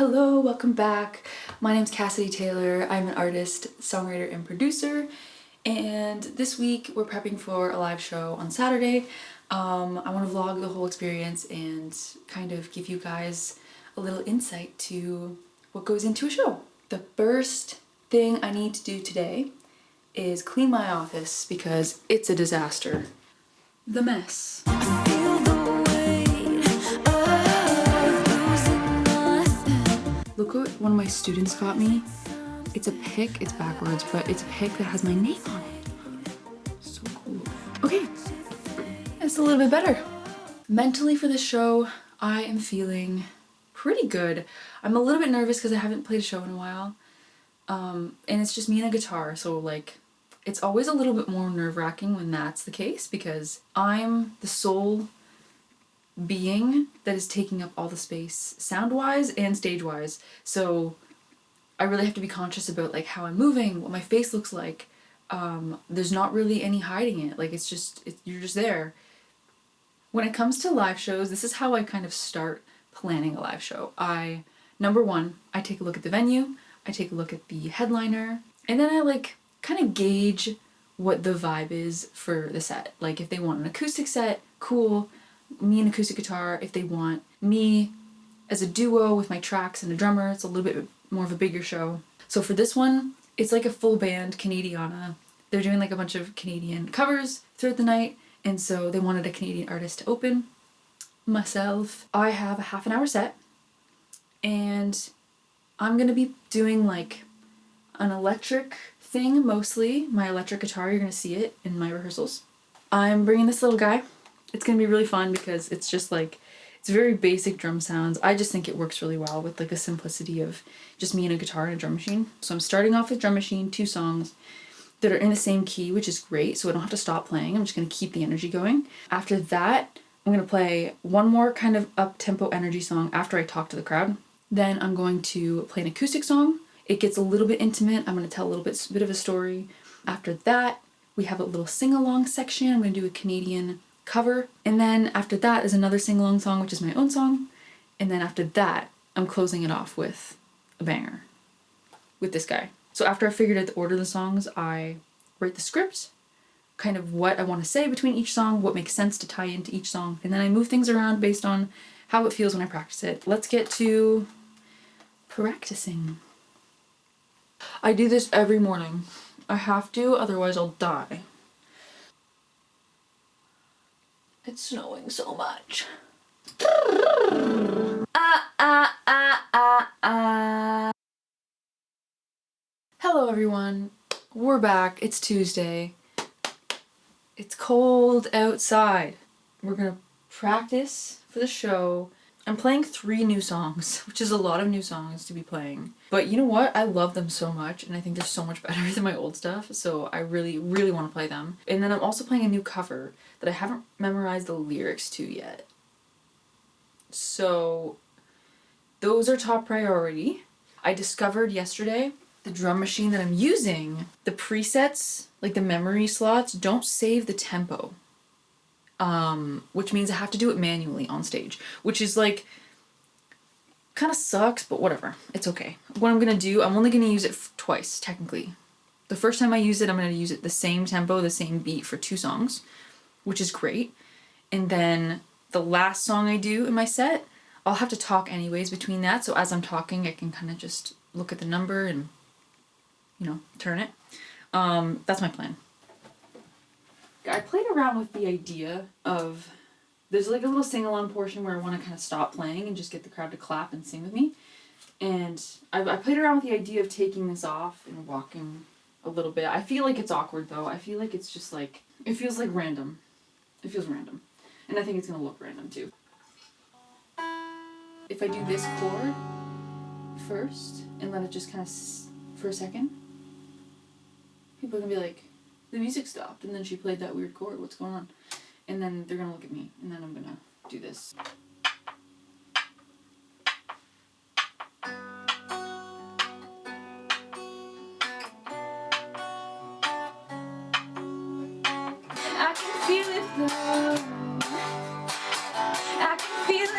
Hello, welcome back. My name's Cassidy Taylor. I'm an artist, songwriter, and producer. And this week we're prepping for a live show on Saturday. I want to vlog the whole experience and kind of give you guys a little insight to what goes into a show. The first thing I need to do today is clean my office because it's a disaster. The mess. Look what one of my students got me. It's a pick, it's backwards, but it's a pick that has my name on it. So cool. Okay, it's a little bit better. Mentally for this show, I am feeling pretty good. I'm a little bit nervous because I haven't played a show in a while. And it's just me and a guitar, so like, it's always a little bit more nerve-wracking when that's the case because I'm the sole being that is taking up all the space sound-wise and stage-wise. So I really have to be conscious about like how I'm moving, what my face looks like. There's not really any hiding it. Like you're just there. When it comes to live shows, this is how I kind of start planning a live show. Number one, I take a look at the venue, I take a look at the headliner, and then I like kind of gauge what the vibe is for the set. Like if they want an acoustic set, cool. Me and acoustic guitar. If they want me as a duo with my tracks and a drummer, it's a little bit more of a bigger show. So for this one, it's like a full band Canadiana. They're doing like a bunch of Canadian covers throughout the night, and so they wanted a Canadian artist to open. Myself, I have a half an hour set, and I'm gonna be doing like an electric thing mostly. My electric guitar, you're gonna see it in my rehearsals. I'm bringing this little guy. It's gonna be really fun because it's just like, it's very basic drum sounds. I just think it works really well with like the simplicity of just me and a guitar and a drum machine. So I'm starting off with drum machine, 2 songs that are in the same key, which is great, so I don't have to stop playing. I'm just gonna keep the energy going. After that, I'm gonna play one more kind of up-tempo energy song after I talk to the crowd. Then I'm going to play an acoustic song. It gets a little bit intimate. I'm gonna tell a little bit of a story. After that, we have a little sing-along section. I'm gonna do a Canadian cover, and then after that is another sing-along song, which is my own song, and then after that I'm closing it off with a banger with this guy. So after I figured out the order of the songs, I write the script, kind of what I want to say between each song, what makes sense to tie into each song, and then I move things around based on how it feels when I practice it. Let's get to practicing. I do this every morning. I have to, otherwise I'll die. It's snowing so much. Hello everyone. We're back. It's Tuesday. It's cold outside. We're gonna practice for the show. I'm playing 3 new songs, which is a lot of new songs to be playing. But you know what? I love them so much, and I think they're so much better than my old stuff, so I really, really want to play them. And then I'm also playing a new cover that I haven't memorized the lyrics to yet. So those are top priority. I discovered yesterday the drum machine that I'm using, the presets, like the memory slots, don't save the tempo. Which means I have to do it manually on stage, which is like, kind of sucks, but whatever. It's okay. What I'm gonna do, I'm only gonna use it twice, technically. The first time I use it, I'm gonna use it the same tempo, the same beat for 2 songs, which is great. And then the last song I do in my set, I'll have to talk anyways between that, so as I'm talking, I can kind of just look at the number and, you know, turn it. That's my plan. I played around with the idea of, there's like a little sing-along portion where I want to kind of stop playing and just get the crowd to clap and sing with me. And I played around with the idea of taking this off and walking a little bit. I feel like it's awkward though. I feel like it's just like, it feels like random. It feels random. And I think it's going to look random too. If I do this chord first and let it just kind of for a second, people are going to be like, the music stopped and then she played that weird chord, what's going on? And then they're gonna look at me and then I'm gonna do this. I can feel it though. I can feel it.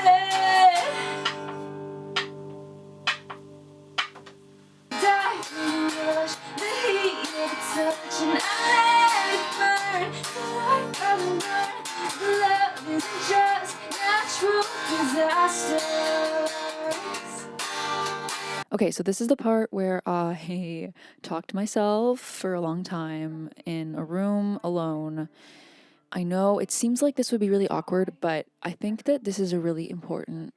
Okay, so this is the part where I talk to myself for a long time in a room alone. I know it seems like this would be really awkward, but I think that this is a really important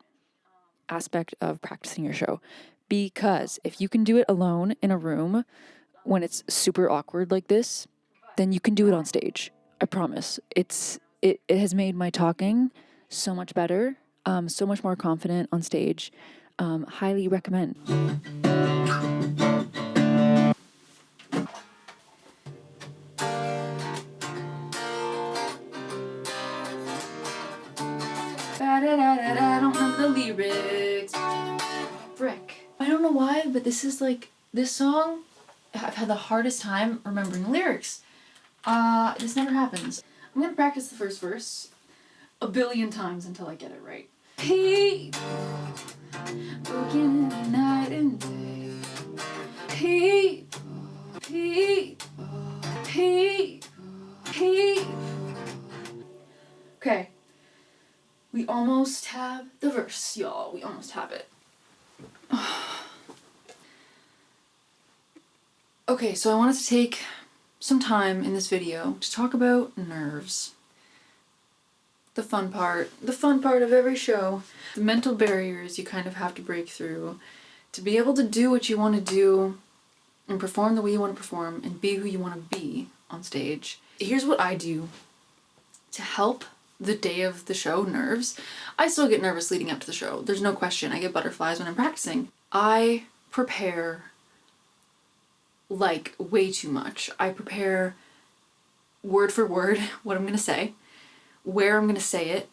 aspect of practicing your show, because if you can do it alone in a room when it's super awkward like this, then you can do it on stage. I promise. It has made my talking so much better, so much more confident on stage. Highly recommend. I don't remember the lyrics. Frick. I don't know why, but this is like, this song, I've had the hardest time remembering the lyrics. This never happens. I'm gonna practice the first verse a billion times until I get it right. People, working night and day. People, people, people. Okay. We almost have the verse, y'all. We almost have it. Okay, so I wanted to take some time in this video to talk about nerves. The fun part of every show. The mental barriers you kind of have to break through to be able to do what you want to do and perform the way you want to perform and be who you want to be on stage. Here's what I do to help the day of the show nerves. I still get nervous leading up to the show. There's no question. I get butterflies when I'm practicing. I prepare like way too much. I prepare word for word what I'm gonna say, where I'm gonna say it,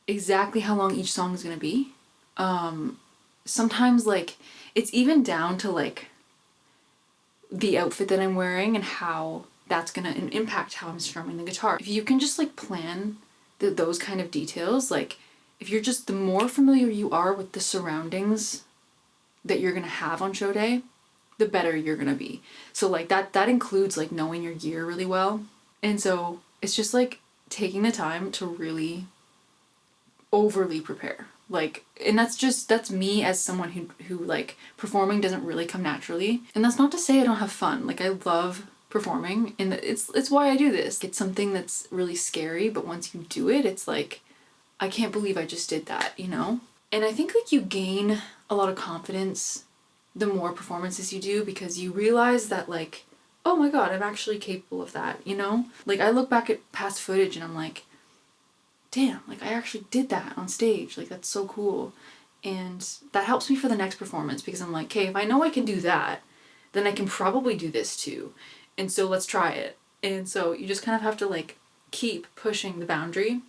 exactly how long each song is gonna be. Sometimes like it's even down to like the outfit that I'm wearing and how that's gonna impact how I'm strumming the guitar. If you can just like plan those kind of details, like if you're just, the more familiar you are with the surroundings that you're gonna have on show day, the better you're gonna be. So like that includes like knowing your gear really well. And so it's just like taking the time to really overly prepare. Like, and that's me as someone who like performing doesn't really come naturally. And that's not to say I don't have fun. Like I love performing and it's why I do this. It's something that's really scary, but once you do it, it's like, I can't believe I just did that, you know? And I think like you gain a lot of confidence the more performances you do, because you realize that like, oh my god, I'm actually capable of that, you know? Like I look back at past footage and I'm like, damn, like I actually did that on stage. Like that's so cool. And that helps me for the next performance, because I'm like, okay, if I know I can do that, then I can probably do this too. And so let's try it. And so you just kind of have to like keep pushing the boundary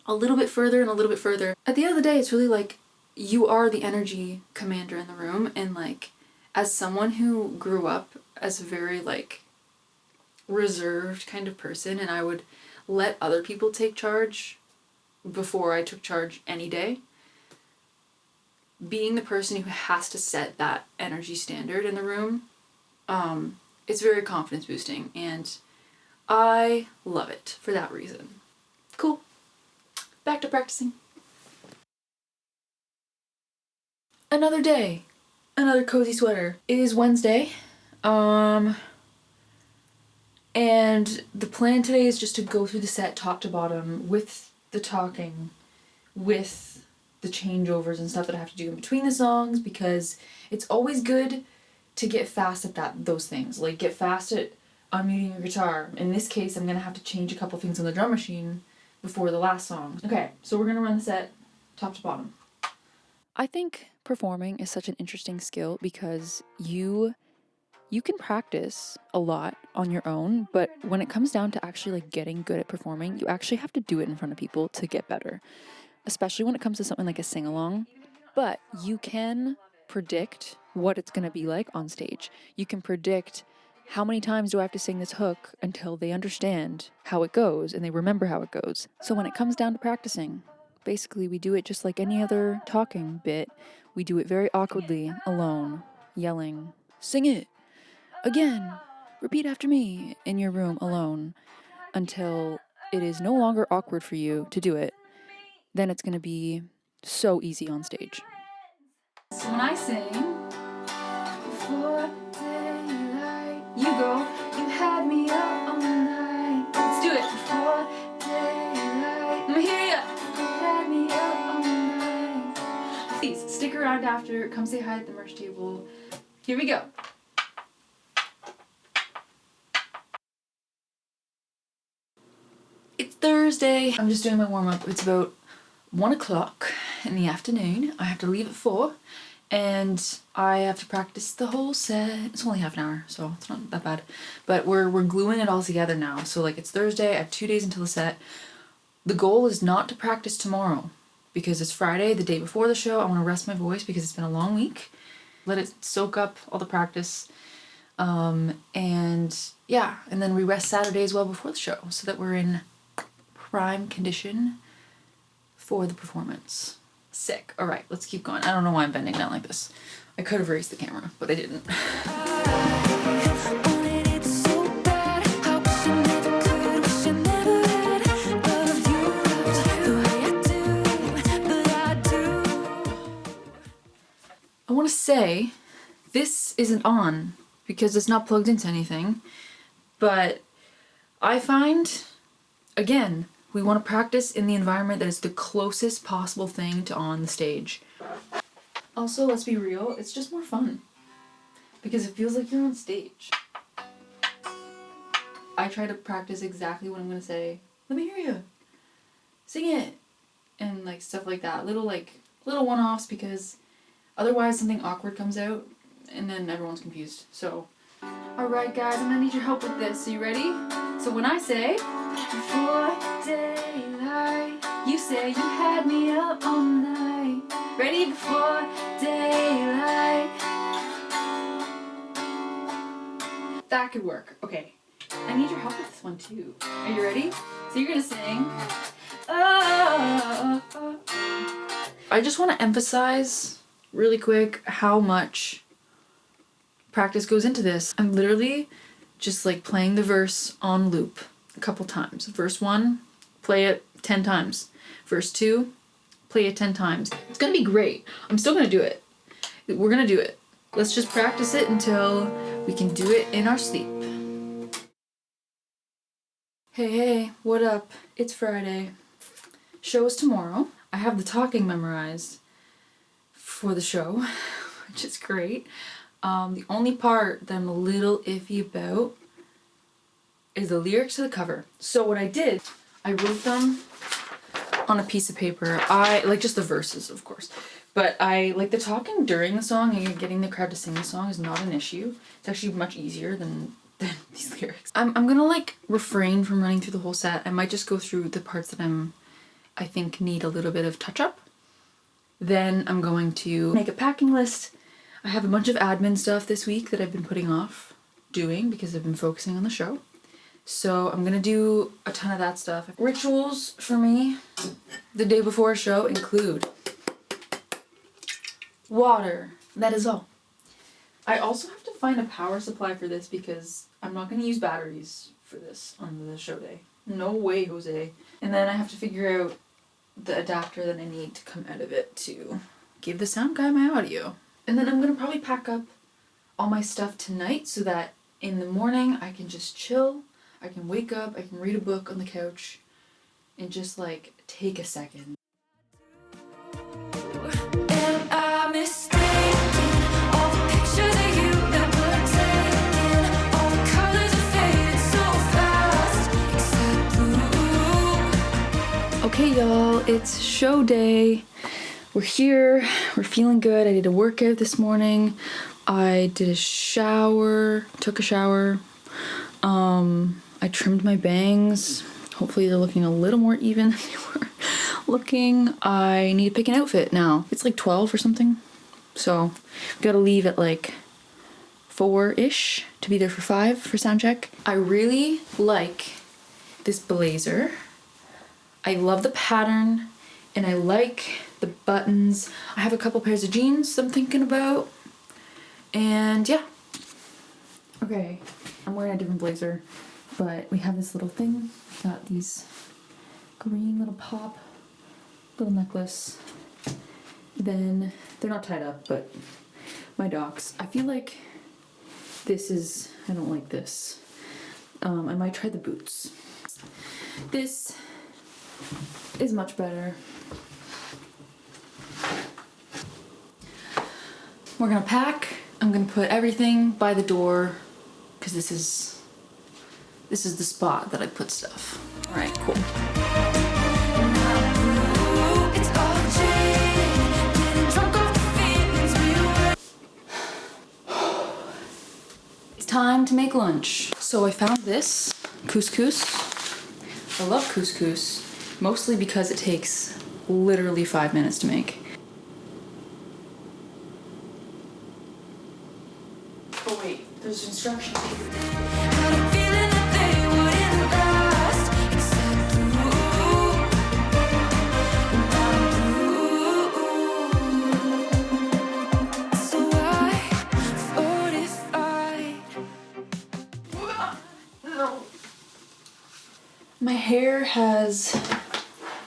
a little bit further and a little bit further. At the end of the day, it's really like, you are the energy commander in the room, and like as someone who grew up as a very like reserved kind of person, and I would let other people take charge before I took charge any day, being the person who has to set that energy standard in the room, it's very confidence boosting, and I love it for that reason. Cool. Back to practicing. Another day, another cozy sweater. It is Wednesday, and the plan today is just to go through the set top to bottom with the talking, with the changeovers and stuff that I have to do in between the songs, because it's always good to get fast at those things. Like get fast at unmuting your guitar. In this case, I'm gonna have to change a couple things on the drum machine before the last song. Okay, so we're gonna run the set top to bottom. I think performing is such an interesting skill because you can practice a lot on your own, but when it comes down to actually like getting good at performing, you actually have to do it in front of people to get better, especially when it comes to something like a sing-along. But you can predict what it's going to be like on stage. You can predict how many times do I have to sing this hook until they understand how it goes and they remember how it goes. So when it comes down to practicing, basically we do it just like any other talking bit. We do it very awkwardly, alone, yelling, "Sing it! Again! Repeat after me!" in your room alone until it is no longer awkward for you to do it. Then it's going to be So easy on stage. So when I sing, before daylight, you go, you had me up all night. Let's do it. Before daylight, let me hear ya. You had me up all night. Please stick around after. Come say hi at the merch table. Here we go. It's Thursday. I'm just doing my warm-up. It's about 1 o'clock in the afternoon. I have to leave at 4 and I have to practice the whole set. It's only half an hour, so it's not that bad. But we're gluing it all together now. So like it's Thursday, I have 2 days until the set. The goal is not to practice tomorrow because it's Friday, the day before the show. I want to rest my voice because it's been a long week. Let it soak up all the practice. And yeah, and then we rest Saturday as well before the show so that we're in prime condition for the performance. Sick. All right, let's keep going. I don't know why I'm bending down like this. I could have raised the camera, but I didn't. I want to say this isn't on because it's not plugged into anything, but I find, again, we want to practice in the environment that is the closest possible thing to on the stage. Also, let's be real, it's just more fun because it feels like you're on stage. I try to practice exactly what I'm going to say. Let me hear you. Sing it. And like stuff like that. Little one-offs because otherwise something awkward comes out and then everyone's confused. So, alright guys, I'm going to need your help with this. Are you ready? So when I say, before daylight, you say you had me up all night. Ready? Before daylight. That could work. Okay. I need your help with this one too. Are you ready? So you're gonna sing. Oh, oh, oh. I just want to emphasize really quick how much practice goes into this. I'm literally just like playing the verse on loop a couple times. Verse 1, play it 10 times. Verse 2, play it 10 times. It's gonna be great. I'm still gonna do it. We're gonna do it. Let's just practice it until we can do it in our sleep. Hey, what up? It's Friday. Show is tomorrow. I have the talking memorized for the show, which is great. The only part that I'm a little iffy about is the lyrics to the cover. So what I did, I wrote them on a piece of paper. I like just the verses, of course. But I like the talking during the song and getting the crowd to sing the song is not an issue. It's actually much easier than these lyrics. I'm gonna like refrain from running through the whole set. I might just go through the parts that I think need a little bit of touch up. Then I'm going to make a packing list. I have a bunch of admin stuff this week that I've been putting off doing because I've been focusing on the show. So I'm gonna do a ton of that stuff. Rituals for me the day before a show include water. That is all. I also have to find a power supply for this because I'm not going to use batteries for this on the show day. No way, Jose. And then I have to figure out the adapter that I need to come out of it to give the sound guy my audio. And then I'm going to probably pack up all my stuff tonight so that in the morning I can just chill. I can wake up, I can read a book on the couch and just like take a second. Okay y'all, it's show day. We're here, we're feeling good. I did a workout this morning. I did a shower, took a shower. I trimmed my bangs. Hopefully they're looking a little more even than they were looking. I need to pick an outfit now. It's like 12 or something. So gotta leave at like 4-ish to be there for 5 for sound check. I really like this blazer. I love the pattern and I like the buttons. I have a couple pairs of jeans I'm thinking about. And yeah. Okay, I'm wearing a different blazer, but we have this little thing. Got these green little pop, little necklace. Then they're not tied up, but my docs. I feel like this is, I don't like this. I might try the boots. This is much better. We're gonna pack. I'm gonna put everything by the door because this is the spot that I put stuff. All right, cool. It's time to make lunch. So I found this couscous. I love couscous, mostly because it takes literally 5 minutes to make. Oh wait, there's instructions here. My hair has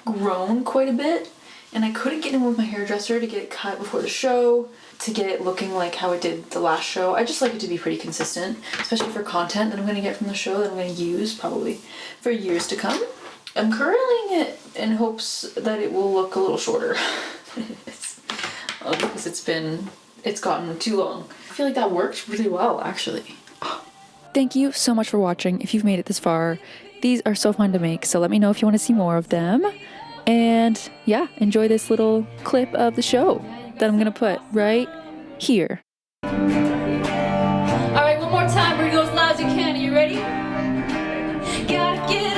grown quite a bit, and I couldn't get in with my hairdresser to get it cut before the show, to get it looking like how it did the last show. I just like it to be pretty consistent, especially for content that I'm gonna get from the show that I'm gonna use probably for years to come. I'm curling it in hopes that it will look a little shorter because it's gotten too long. I feel like that worked really well, actually. Thank you so much for watching. If you've made it this far, these are so fun to make, so let me know if you want to see more of them. And yeah, enjoy this little clip of the show that I'm gonna put right here. All right, one more time. Bring it as loud as you can. Are you ready? Gotta get